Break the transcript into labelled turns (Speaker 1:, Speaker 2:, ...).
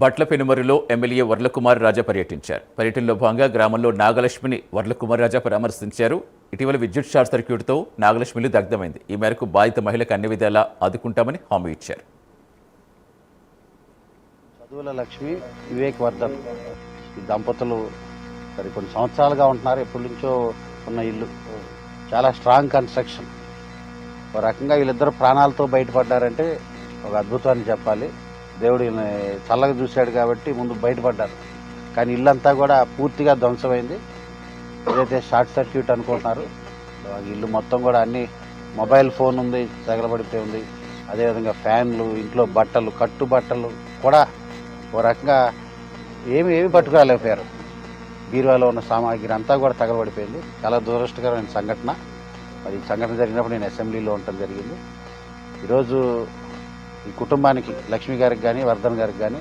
Speaker 1: బట్ల పెనుమరిలో MLA Varla Kumar రాజా పర్యటించారు. పర్యటనలో భాగంగా గ్రామంలో నాగలక్ష్మిని వర్లకుమార్ రాజా పరామర్శించారు. ఇటీవల విద్యుత్ షార్ట్ సర్క్యూట్తో నాగలక్ష్మిలు దగ్ధమైంది. ఈ మేరకు బాధిత మహిళకు అన్ని విధాలా ఆదుకుంటామని హామీ ఇచ్చారు.
Speaker 2: చదువుల లక్ష్మి, వివేక్ వర్ధన్ ఈ దంపతులు కొన్ని సంవత్సరాలుగా ఉంటున్నారు. ఎప్పటి నుంచో ఉన్న ఇల్లు చాలా స్ట్రాంగ్ కన్స్ట్రక్షన్. ఒక రకంగా వీళ్ళిద్దరు ప్రాణాలతో బయటపడ్డారంటే ఒక అద్భుతాన్ని చెప్పాలి. దేవుడు చల్లగా చూశాడు కాబట్టి ముందు బయటపడ్డారు. కానీ ఇల్లంతా కూడా పూర్తిగా ధ్వంసమైంది. ఏదైతే షార్ట్ సర్క్యూట్ అనుకుంటున్నారు, ఇల్లు మొత్తం కూడా అన్ని మొబైల్ ఫోన్ ఉంది, తగలబడిపోయి ఉంది. అదేవిధంగా ఫ్యాన్లు, ఇంట్లో బట్టలు, కట్టు బట్టలు కూడా ఒక రకంగా ఏమి పట్టుకోలేకపోయారు. బీరువాలో ఉన్న సామాగ్రి అంతా కూడా తగలబడిపోయింది. చాలా దురదృష్టకరమైన సంఘటన. మరి ఈ సంఘటన జరిగినప్పుడు నేను అసెంబ్లీలో ఉండటం జరిగింది. ఈరోజు ఈ కుటుంబానికి, లక్ష్మి గారికి కానీ వర్ధన్ గారికి కానీ